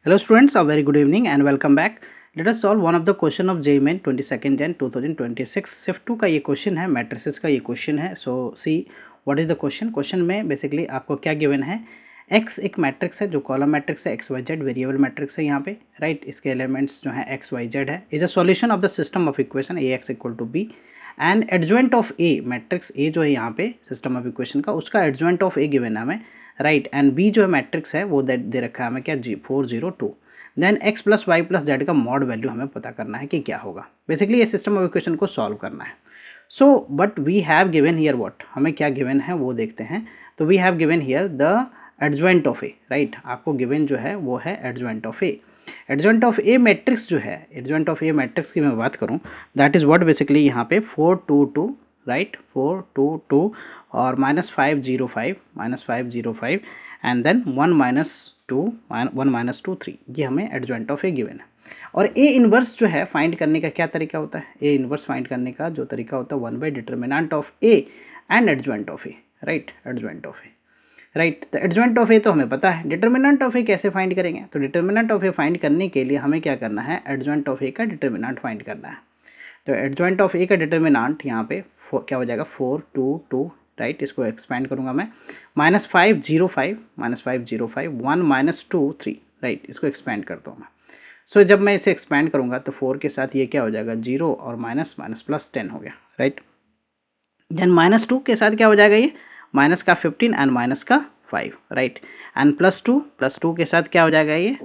Hello students, a very good evening and welcome back. Let us solve one of the question of JEE Main 22nd Jan 2026. Shift 2 का ये question है, matrices का ये question है. So see what is the question. Question में basically आपको क्या given है. x एक मैट्रिक्स है जो कॉलम मैट्रिक्स है, x y z variable matrix है यहाँ पे, राइट. इसके एलिमेंट्स जो है एक्स वाई जेड है. Is a solution of the system of equation A x equal to B and adjoint of A, matrix A जो है यहाँ पे सिस्टम ऑफ इक्वेशन का, उसका एडजॉइंट ऑफ ए गिवन है हमें, राइट. एंड बी जो है मैट्रिक्स है वो दे रखा है हमें क्या, जी 402. Then x plus y plus z का मॉड वैल्यू हमें पता करना है कि क्या होगा. बेसिकली ये सिस्टम ऑफ इक्वेशन को सॉल्व करना है. So but we have given here what, हमें क्या गिवन है वो देखते हैं. तो we have given here the adjoint of A, right. आपको गिवन जो है वो है adjoint of A. Adjoint of A matrix जो है, एडजॉइंट ऑफ ए मैट्रिक्स की मैं बात करूं, दैट इज व्हाट बेसिकली यहाँ पे 422, राइट, 422 और -505 एंड देन 1 -2 3, ये हमें एडजॉइंट ऑफ ए गिवन है. और ए इनवर्स जो है फाइंड करने का क्या तरीका होता है, ए इनवर्स फाइंड करने का जो तरीका होता है 1 by determinant of A and adjoint of A, right. Adjoint of A, right. तो एडजॉइंट ऑफ ए तो हमें पता है, डिटर्मिनेंट ऑफ ए कैसे फाइंड करेंगे. तो डिटर्मिनेंट ऑफ ए फाइंड करने के लिए हमें क्या करना है, एडजॉइंट ऑफ ए का डिटर्मिनेंट फाइंड करना है. तो एडजॉइंट ऑफ ए का डिटर्मिनेंट यहाँ पे क्या हो जाएगा, 422, राइट. इसको एक्सपेंड करूंगा मैं, -505 1 -2 3, राइट. इसको एक्सपेंड करता हूँ मैं. सो जब मैं इसे एक्सपेंड करूंगा तो 4 के साथ ये क्या हो जाएगा, 0 और माइनस माइनस प्लस 10 हो गया, राइट. देन -2 के साथ क्या हो जाएगा, ये माइनस का 15 एंड माइनस का 5, राइट. एंड +2 के साथ क्या हो जाएगा, ये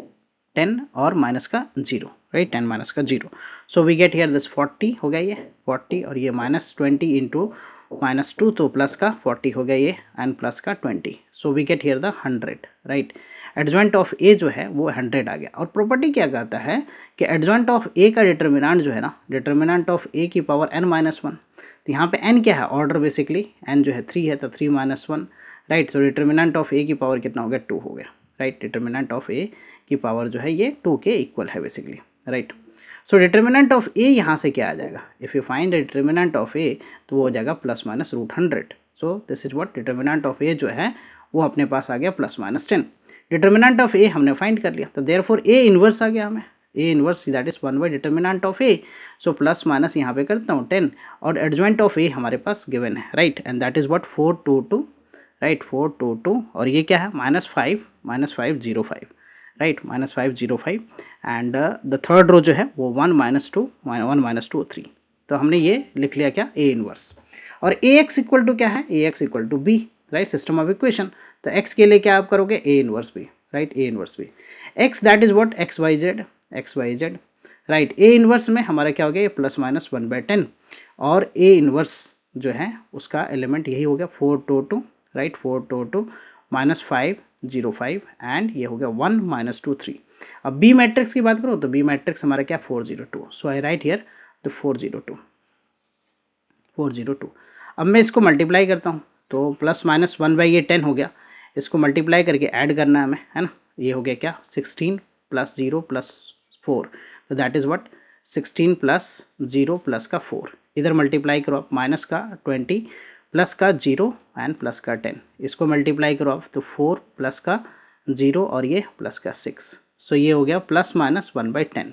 10 और माइनस का 0, राइट. 10 माइनस का 0. So we get here this 40 हो गया, ये 40 और ये -20 इंटू -2 तो प्लस का 40 हो गया ये एंड प्लस का 20. So we get here the 100, right. Adjoint of A जो है वो 100 आ गया. और प्रॉपर्टी क्या कहता है कि एडजॉइंट ऑफ ए का डिटर्मिनेंट जो है ना, डिटर्मिनेंट ऑफ ए की पावर n-1. तो यहाँ पे n क्या है, ऑर्डर बेसिकली n जो है 3 है तो 3 - 1, राइट. सो डिटर्मिनेंट ऑफ ए की पावर कितना हो गया, 2 हो गया, राइट. डिटर्मिनेंट ऑफ ए की पावर जो है ये 2 के इक्वल है basically, right. So determinant of A यहाँ से क्या आ जाएगा, if you find determinant of A तो वो हो जाएगा ±√100. So this is what determinant of A जो है वो अपने पास आ गया +-10. डिटर्मिनेंट ऑफ ए हमने फाइंड कर लिया तो देयरफॉर ए इनवर्स आ गया हमें, A inverse that is 1 by determinant of A. So plus minus यहाँ पे करता हूँ 10 और एडजॉइंट ऑफ ए हमारे पास गिवन है, right. And that is what 422, right. 422 और ये क्या है, -505, right. -505 and the third row जो है वो 1 -2 3. तो हमने ये लिख लिया क्या, ए इनवर्स. और ए एक्स इक्वल टू क्या है, A x equal to B, right. System of equation. तो एक्स के लिए क्या आप करोगे, A inverse B, right. A inverse B x that is what x y z, right. A inverse में हमारा क्या हो गया, +-1/10 और ए इनवर्स जो है उसका एलिमेंट यही हो गया 422, राइट. 422 -505 एंड ये हो गया 1 -2 3. अब बी मैट्रिक्स की बात करो तो बी मैट्रिक्स हमारा क्या 402. सो आई राइट हियर द 402. अब मैं इसको मल्टीप्लाई करता हूँ तो +-1/10 हो गया. इसको मल्टीप्लाई करके ऐड करना है हमें, है ना. ये हो गया क्या, 16 + 0 + 4. तो दैट इज व्हाट 16 + 0 + का 4. इधर मल्टीप्लाई करो आप, माइनस का 20 प्लस का 0 एंड प्लस का 10. इसको मल्टीप्लाई करो आप तो 4 प्लस का 0 और ये प्लस का 6. सो ये हो गया +-1/10,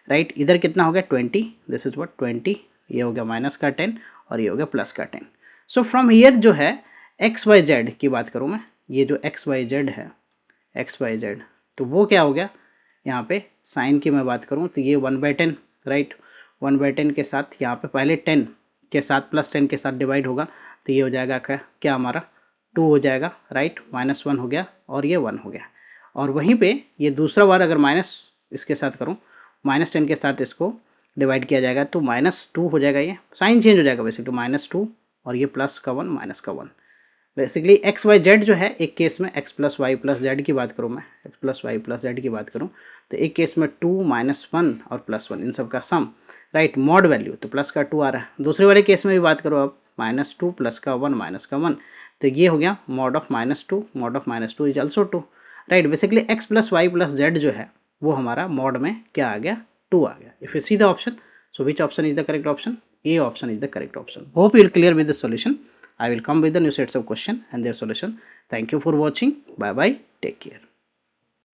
राइट. इधर कितना हो गया 20, दिस इज व्हाट 20. ये हो गया माइनस का 10 और ये हो गया प्लस का 10. सो फ्रॉम हियर जो है एक्स वाई जेड की बात करूँ मैं, ये जो एक्स वाई जेड है, एक्स वाई जेड, तो वो क्या हो गया, यहाँ पे साइन की मैं बात करूँ तो ये 1/10, राइट. 1/10 के साथ यहाँ पे पहले 10 के साथ +10 के साथ डिवाइड होगा तो ये हो जाएगा क्या हमारा 2 हो जाएगा, राइट. -1 हो गया और ये 1 हो गया. और वहीं पे ये दूसरा बार अगर माइनस इसके साथ करूँ, -10 के साथ इसको डिवाइड किया जाएगा तो -2 हो जाएगा. ये साइन चेंज हो जाएगा बेसिकली, -2 और ये प्लस का 1 माइनस का 1. बेसिकली एक्स वाई जेड जो है, एक केस में x + y + z की बात करूँ मैं, x + y + z की बात करूँ तो एक केस में 2 -1 और +1 इन सब का सम, राइट. मॉड वैल्यू तो प्लस का 2 आ रहा है. दूसरे वाले केस में भी बात करो आप, -2 प्लस का 1 माइनस का 1. तो ये हो गया mod of -2, mod of -2 is also 2, right. Basically x + y + z जो है वो हमारा मॉड में क्या आ गया, 2 आ गया. If you see the option, so which option is the correct option, A option is the correct option. Hope you will clear with the solution. I will come with the new sets of question and their solution. Thank you for watching. Bye bye. Take care.